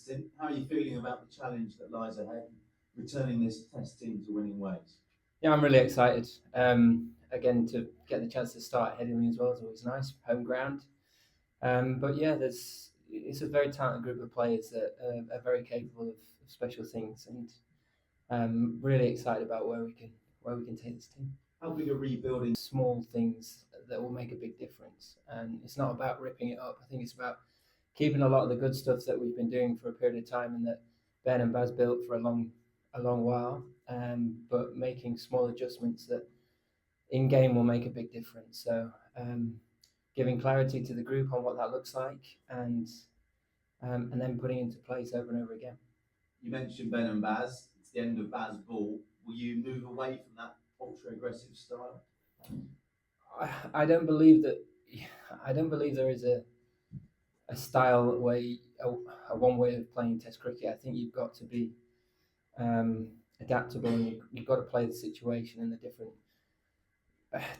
visiting. How are you feeling about the challenge that lies ahead, returning this Test team to winning ways? Yeah, I'm really excited. Again, to get the chance to start at Headingley as well is always nice, home ground. But yeah, it's a very talented group of players that are very capable of special things, and really excited about where we can take this team. How big a rebuilding? Small things that will make a big difference, and it's not about ripping it up. I think it's about keeping a lot of the good stuff that we've been doing for a period of time and that Ben and Baz built for a long while, but making small adjustments that in game will make a big difference. So giving clarity to the group on what that looks like, and then putting into place over and over again. You mentioned Ben and Baz. It's the end of Baz ball. Will you move away from that ultra aggressive style? I don't believe that. I don't believe there is a style way, a one way of playing Test cricket. I think you've got to be um, adaptable, and you've got to play the situation and the different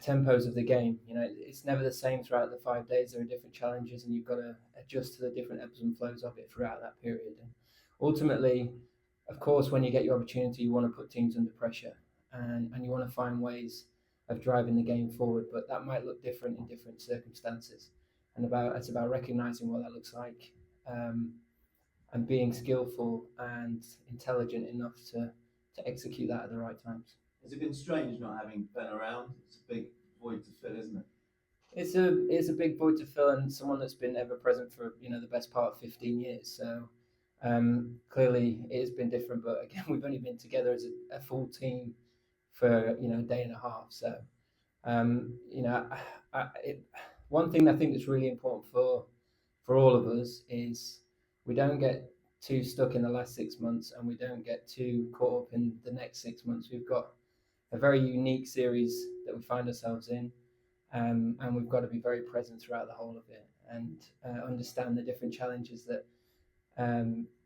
tempos of the game. It's never the same throughout the 5 days. There are different challenges, and you've got to adjust to the different ebbs and flows of it throughout that period. And ultimately, of course, when you get your opportunity, you want to put teams under pressure, and you want to find ways of driving the game forward. But that might look different in different circumstances, and it's about recognizing what that looks like, um, and being skillful and intelligent enough to execute that at the right times. Has it been strange not having Ben around? It's a big void to fill, isn't it? It's a big void to fill, and someone that's been ever present for the best part of 15 years. So clearly it has been different. But again, we've only been together as a full team for a day and a half. So um, you know, one thing I think that's really important for all of us is we don't get too stuck in the last 6 months, and we don't get too caught up in the next 6 months. We've got a very unique series that we find ourselves in, and we've got to be very present throughout the whole of it and understand the different challenges that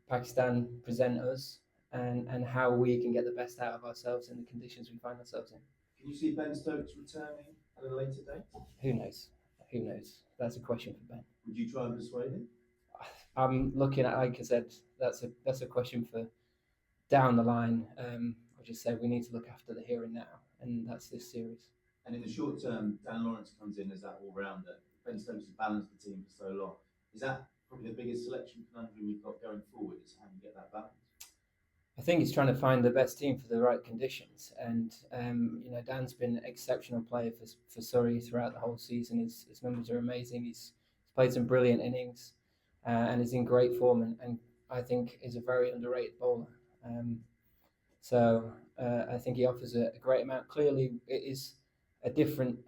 Pakistan present us, and how we can get the best out of ourselves in the conditions we find ourselves in. Can you see Ben Stokes returning at a later date? Who knows? Who knows? That's a question for Ben. Would you try and persuade him? I'm looking at, like I said, that's a question for down the line. I just say we need to look after the here and now, and that's this series. And in the short term, Dan Lawrence comes in as that all-rounder. Ben Stokes has balanced the team for so long. Is that probably the biggest selection conundrum you've got going forward? Is how you get that balance? I think he's trying to find the best team for the right conditions, and Dan's been an exceptional player for Surrey throughout the whole season. His numbers are amazing. He's played some brilliant innings, and is in great form, and I think is a very underrated bowler. So I think he offers a great amount. Clearly, it is a different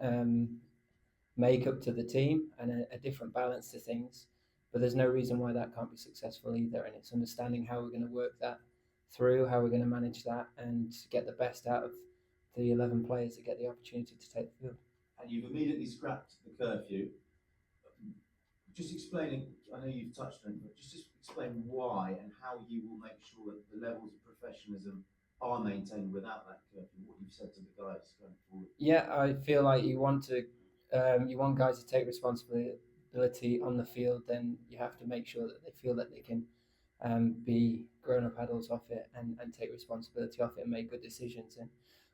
makeup to the team and a different balance to things, but there's no reason why that can't be successful either. And it's understanding how we're going to work that through, how we're going to manage that, and get the best out of the 11 players that get the opportunity to take the field. And you've immediately scrapped the curfew. Just explaining, I know you've touched on it, but just explain why and how you will make sure that the levels of professionalism are maintained without that curfew. What you've said to the guys going forward. Yeah, I feel like you want guys to take responsibility on the field. Then you have to make sure that they feel that they can be grown-up adults off it, and take responsibility off it and make good decisions. And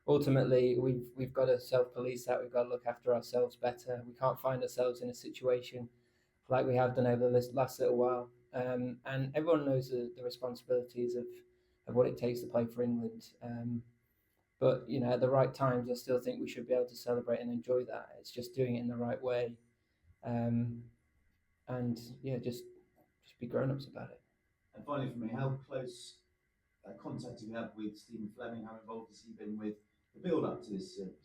ultimately, we've got to self-police that. We've got to look after ourselves better. We can't find ourselves in a situation like we have done over the last little while. And everyone knows the responsibilities of what it takes to play for England. But at the right times, I still think we should be able to celebrate and enjoy that. It's just doing it in the right way, and yeah, just be grown-ups about it. And finally, for me, how close contact do you have with Stephen Fleming? How involved has he been with the build-up to this series?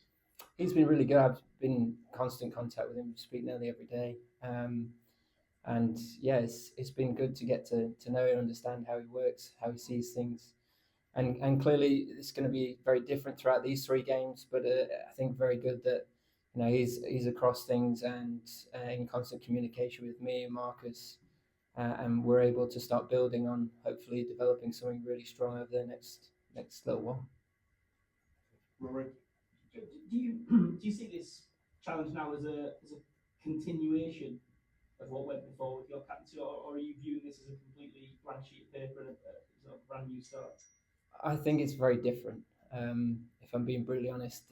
He's been really good. I've been in constant contact with him. We speak nearly every day. And yeah, it's been good to get to know and understand how he works, how he sees things. And clearly it's going to be very different throughout these 3 games, but I think very good that he's across things and in constant communication with me and Marcus, and we're able to start building on hopefully developing something really strong over the next little while. Rory, do you see this challenge now as a continuation of what went before with your captaincy, or are you viewing this as a completely blank sheet of paper and a sort of brand new start? I think it's very different. If I'm being brutally honest,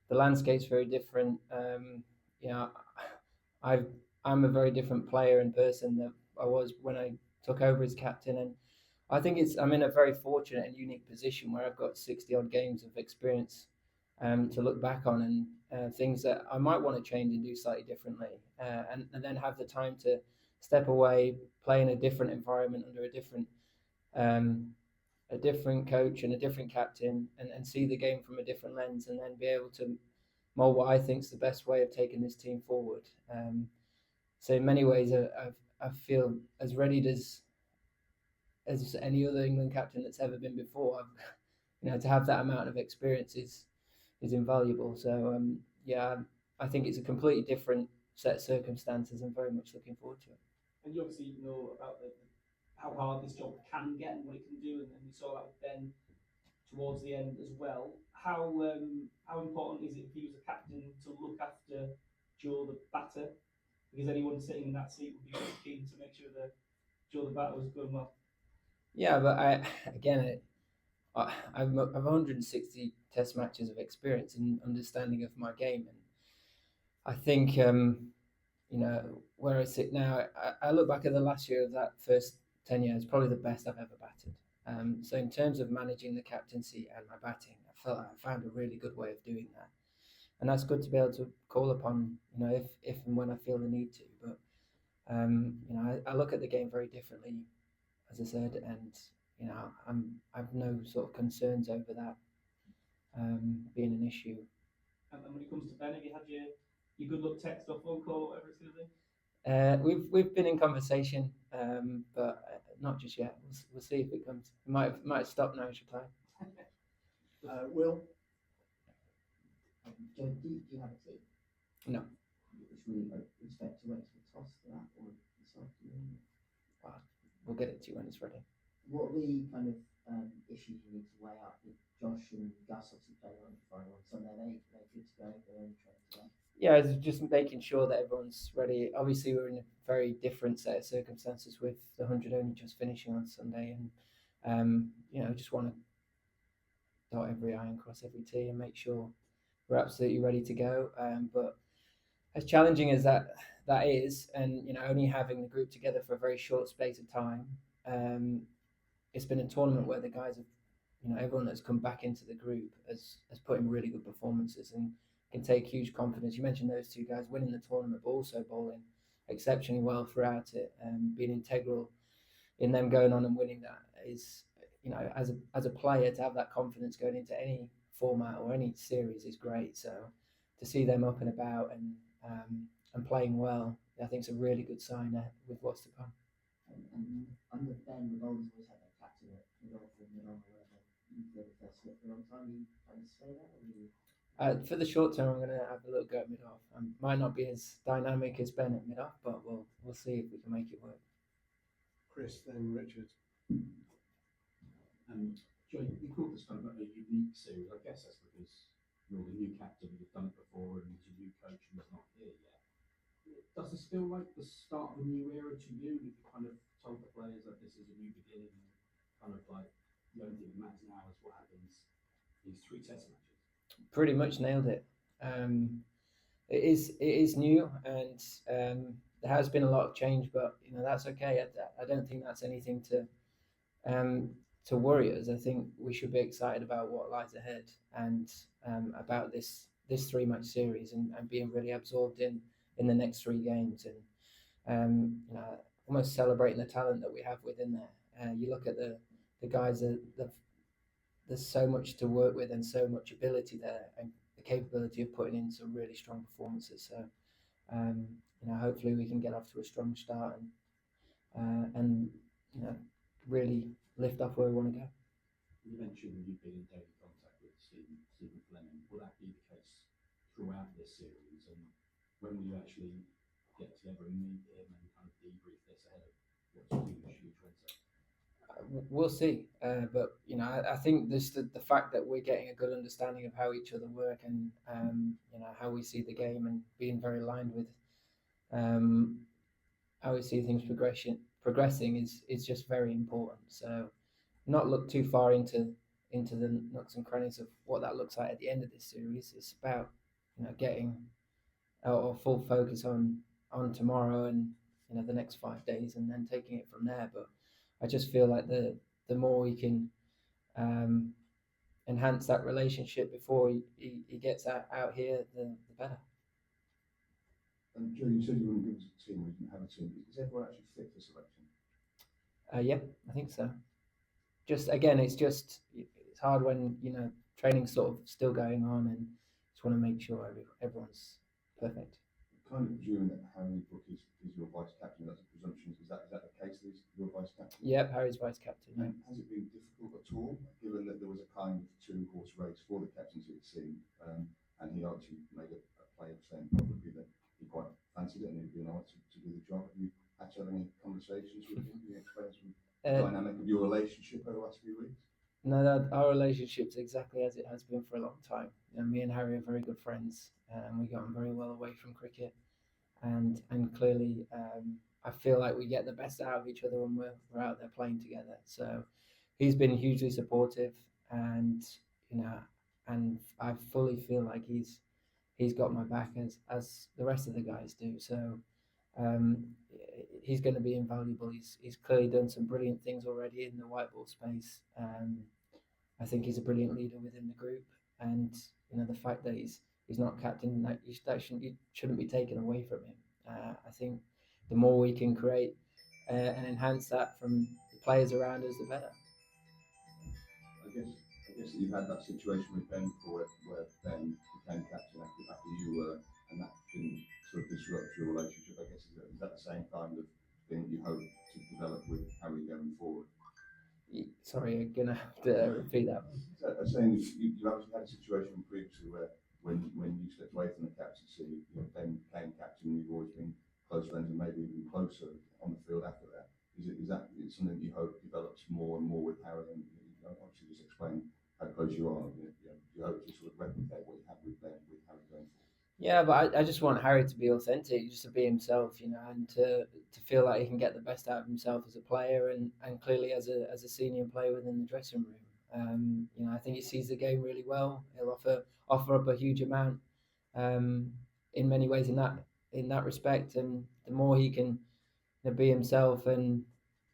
the landscape's very different. You know, I've I'm a very different player and person than I was when I took over as captain, and I think I'm in a very fortunate and unique position where I've got 60 odd games of experience to look back on, and things that I might want to change and do slightly differently, and then have the time to step away, play in a different environment under um, a different coach and a different captain, and see the game from a different lens, and then be able to mold what I think is the best way of taking this team forward. So in many ways, I feel as ready as any other England captain that's ever been before. To have that amount of experience is invaluable. So yeah, I think it's a completely different set of circumstances. I'm very much looking forward to it. And you obviously know about how hard this job can get and what it can do, and we saw that with Ben towards the end as well. How important is it for you as a captain to look after Joe the batter? Because anyone sitting in that seat would be really keen to make sure that Joe the batter was going well. Yeah, but I've 160 Test matches of experience and understanding of my game, and I think where I sit now, I look back at the last year of that first 10 years, probably the best I've ever batted. So in terms of managing the captaincy and my batting, I felt I found a really good way of doing that, and that's good to be able to call upon, if and when I feel the need to. But I look at the game very differently, as I said, and I've no sort of concerns over that being an issue. And when it comes to Ben, have you had your good luck text or phone call, whatever it's going to be? We've been in conversation, but not just yet. We'll see if it comes. It might stop now. His reply. Will? Joe, do you have a team? No. Which we expect to wait for the toss for that, or this afternoon? We'll get it to you when it's ready. What are the kind of issues you need to weigh up with Josh and Gus obviously playing on Friday on Sunday? They good to go. They're on train today. Yeah, it's just making sure that everyone's ready. Obviously, we're in a very different set of circumstances with the 100 only just finishing on Sunday, and just want to dot every I and cross every T and make sure we're absolutely ready to go. But as challenging as that is, and only having the group together for a very short space of time, it's been a tournament where the guys have, everyone that's come back into the group has put in really good performances and can take huge confidence. You mentioned those two guys winning the tournament, but also bowling exceptionally well throughout it, and being integral in them going on and winning that is, as a player, to have that confidence going into any format or any series is great. So to see them up and about and playing well, I think it's a really good sign with what's to come. And under Ben, we've always had that captain at mid-off or mid-on or whatever. You feel if they're split for a long time, you kind of stay there, or you? For the short term, I'm going to have a little go at mid-off. Might not be as dynamic as Ben at mid-off, but we'll see if we can make it work. Chris, then Richard. Joe, you called this kind of a unique series. I guess that's because you're the new captain, you've done it before, and there's a new coach and he's not here yet. Does this feel like the start of a new era to you? Have you kind of told the players that this is a new beginning, and kind of like the only thing that matters now is what happens these 3 Test matches? Pretty much nailed it. It is new, and there has been a lot of change, but that's okay. I don't think that's anything to worry us. I think we should be excited about what lies ahead, and about this 3-match series, and being really absorbed in the next 3 games, and almost celebrating the talent that we have within there. You look at the guys that there's so much to work with and so much ability there, and the capability of putting in some really strong performances. So hopefully we can get off to a strong start and really lift off where we want to go. You mentioned you've been in daily contact with Stephen Fleming. Will that be the case throughout this series? And when will you actually get together and meet him and kind of debrief this ahead of what's a huge winter? We'll see, but I think this the fact that we're getting a good understanding of how each other work, and how we see the game, and being very aligned with how we see things progressing is just very important. So not look too far into the nooks and crannies of what that looks like at the end of this series. It's about getting our full focus on tomorrow and the next 5 days, and then taking it from there. But I just feel like the more we can um, enhance that relationship before he gets out here, the better. And Joe, you said you wouldn't give us a team, we didn't have a team. Is everyone actually fit for selection? Yeah, I think so. Just again, it's hard when training's sort of still going on, and just want to make sure everyone's perfect. Kind of presuming that Harry Brook is your vice captain. That's a presumption. Is that the case? That he's your vice captain? Yep, Harry's vice captain. Yeah. And has it been difficult at all, given that there was a kind of 2-horse race for the captaincy, it seemed, and he actually made a play of saying publicly that he quite fancied it and he'd be nice to do the job. Have you had to have any conversations with him? Can you explain some dynamic of your relationship over the last few weeks? No, our relationship's exactly as it has been for a long time. Me and Harry are very good friends, and we got on very well away from cricket. And clearly, I feel like we get the best out of each other when we're out there playing together. So he's been hugely supportive, and and I fully feel like he's got my back as the rest of the guys do. So um, he's going to be invaluable. He's clearly done some brilliant things already in the white ball space. I think he's a brilliant leader within the group, and the fact that he's not captain, that shouldn't be taken away from him. I think the more we can create and enhance that from the players around us, the better. I guess that you've had that situation with Ben before, where Ben became captain after you were, and that didn't sort of disrupt your relationship. I guess is that the same kind of thing that you hope to develop with Harry going forward? Sorry, I'm gonna have to repeat that one. So, I'm saying you obviously had a situation previously where when you stepped away from the captaincy, Ben became captain, and you've always been close friends and maybe even closer on the field after that. Is that something that you hope develops more and more with Harry? And obviously just explain how close you are. You hope to sort of replicate what you have with Ben with Harry going forward. Yeah, but I just want Harry to be authentic, just to be himself, and to feel like he can get the best out of himself as a player and clearly as a senior player within the dressing room. I think he sees the game really well. He'll offer up a huge amount in many ways in that respect, and the more he can be himself and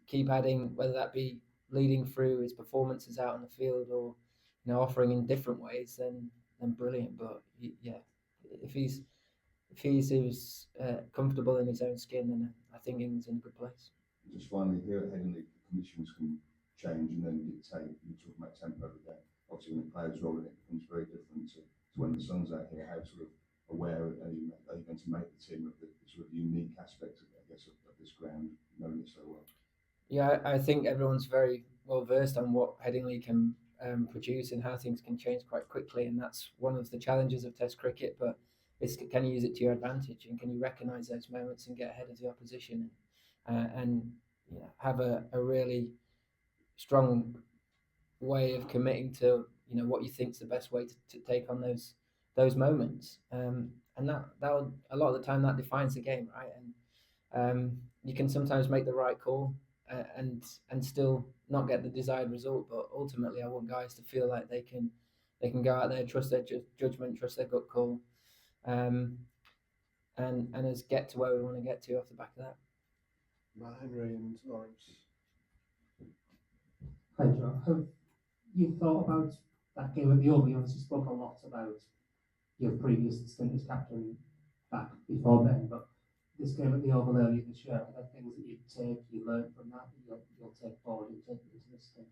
keep adding, whether that be leading through his performances out on the field or offering in different ways, then brilliant. But if he's comfortable in his own skin, then I think England's in a good place. Just finally, here at Headingley, the conditions can change and then dictate. You talk about tempo of the game. Obviously, when the clouds roll in, it becomes very different to when the sun's out here. How sort of aware are you going to make the team of the sort of unique aspects of, I guess, of this ground, knowing it so well? Yeah, I think everyone's very well versed on what Headingley can produce and how things can change quite quickly, and that's one of the challenges of Test cricket. But can you use it to your advantage, and can you recognise those moments and get ahead of the opposition, and have a really strong way of committing to what you think is the best way to take on those moments, and that a lot of the time that defines the game, right? And you can sometimes make the right call and still not get the desired result, but ultimately I want guys to feel like they can go out there, trust their judgment, trust their gut call, and us get to where we want to get to off the back of that. Matt Henry and Lawrence. Hi Joe, have you thought about that game at the Oval? You obviously spoke a lot about your previous stint as captain back before then, but this game at the Oval earlier this year, are there things that you learned from that you'll take forward into this stint?